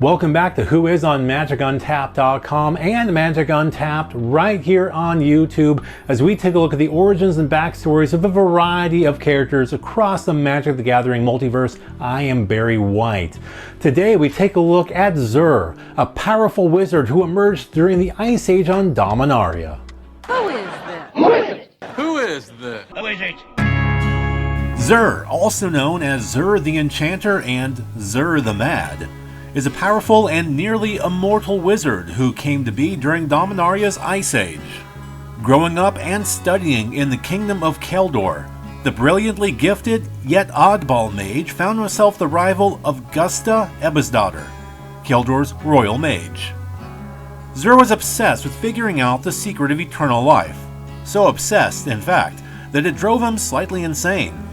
Welcome back to Who Is on MagicUntapped.com and Magic Untapped right here on YouTube as we take a look at the origins and backstories of a variety of characters across the Magic the Gathering multiverse. I am Barry White. Today we take a look at Zur, a powerful wizard who emerged during the Ice Age on Dominaria. Who is this? Who is it? Who is this? Who is it? Zur, also known as Zur the Enchanter and Zur the Mad, is a powerful and nearly immortal wizard who came to be during Dominaria's Ice Age. Growing up and studying in the kingdom of Keldor, the brilliantly gifted yet oddball mage found himself the rival of Gusta Ebbsdottir, Keldor's royal mage. Zur was obsessed with figuring out the secret of eternal life, so obsessed, in fact, that it drove him slightly insane.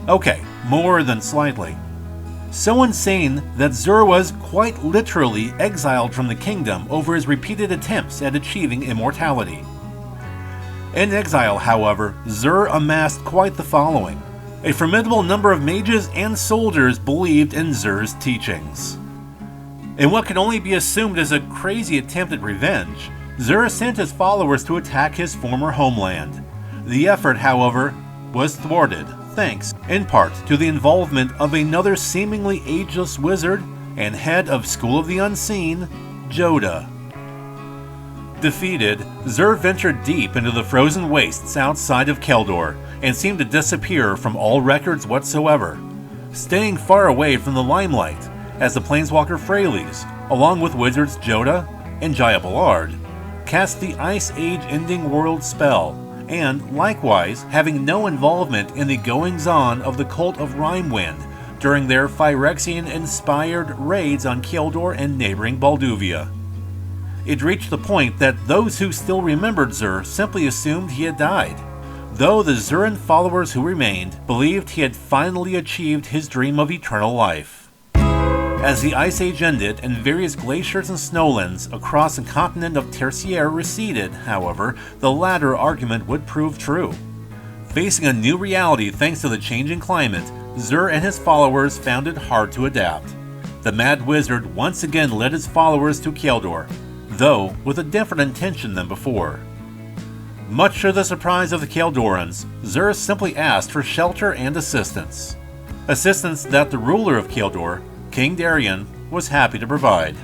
Okay, more than slightly. So insane that Zur was quite literally exiled from the kingdom over his repeated attempts at achieving immortality. In exile, however, Zur amassed quite the following. A formidable number of mages and soldiers believed in Zur's teachings. In what can only be assumed as a crazy attempt at revenge, Zur sent his followers to attack his former homeland. The effort, however, was thwarted, thanks, in part, to the involvement of another seemingly ageless wizard and head of School of the Unseen, Jodah. Defeated, Zur ventured deep into the frozen wastes outside of Keldor and seemed to disappear from all records whatsoever, staying far away from the limelight as the Planeswalker Freyalise, along with wizards Jodah and Jaya Ballard, cast the Ice Age ending world spell, and likewise having no involvement in the goings-on of the cult of Rimewind during their Phyrexian-inspired raids on Keldor and neighboring Balduvia. It reached the point that those who still remembered Zur simply assumed he had died, though the Zuran followers who remained believed he had finally achieved his dream of eternal life. As the Ice Age ended and various glaciers and snowlands across the continent of Tertiaire receded, however, the latter argument would prove true. Facing a new reality thanks to the changing climate, Zur and his followers found it hard to adapt. The Mad Wizard once again led his followers to Keldor, though with a different intention than before. Much to the surprise of the Keldorans, Zur simply asked for shelter and assistance. Assistance that the ruler of Keldor, King Darion, was happy to provide.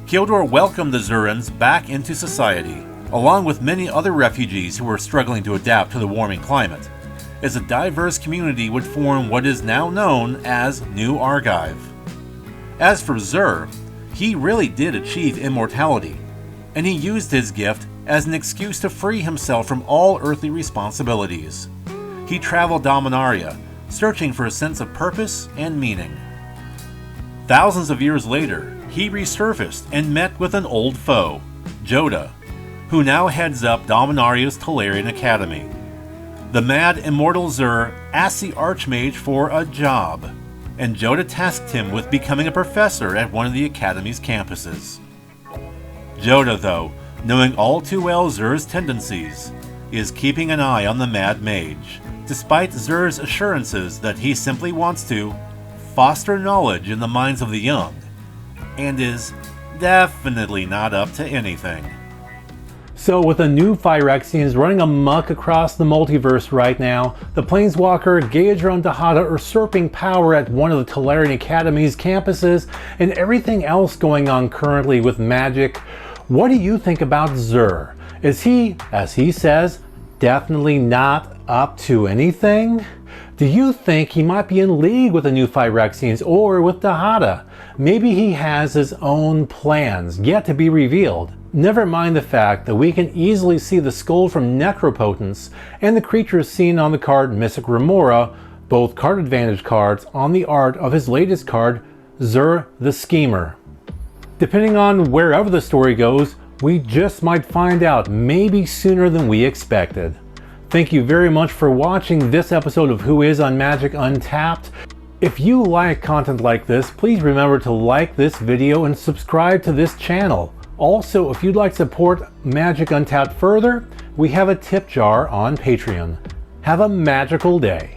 Keldor welcomed the Zurans back into society, along with many other refugees who were struggling to adapt to the warming climate, as a diverse community would form what is now known as New Argive. As for Zur, he really did achieve immortality, and he used his gift as an excuse to free himself from all earthly responsibilities. He traveled Dominaria, searching for a sense of purpose and meaning. Thousands of years later, he resurfaced and met with an old foe, Jodah, who now heads up Dominaria's Tolarian Academy. The mad immortal Zur asked the Archmage for a job, and Jodah tasked him with becoming a professor at one of the Academy's campuses. Jodah, though, knowing all too well Zur's tendencies, is keeping an eye on the Mad Mage, despite Zur's assurances that he simply wants to foster knowledge in the minds of the young, and is definitely not up to anything. So with the new Phyrexians running amok across the multiverse right now, the Planeswalker Gaedra Dahada usurping power at one of the Tolarian Academy's campuses, and everything else going on currently with Magic, what do you think about Zur? Is he, as he says, definitely not up to anything? Do you think he might be in league with the new Phyrexians or with Dahada? Maybe he has his own plans yet to be revealed. Never mind the fact that we can easily see the skull from Necropotence and the creatures seen on the card Mystic Remora, both card advantage cards, on the art of his latest card, Zur the Schemer. Depending on wherever the story goes, we just might find out maybe sooner than we expected. Thank you very much for watching this episode of Who Is on Magic Untapped. If you like content like this, please remember to like this video and subscribe to this channel. Also, if you'd like to support Magic Untapped further, we have a tip jar on Patreon. Have a magical day.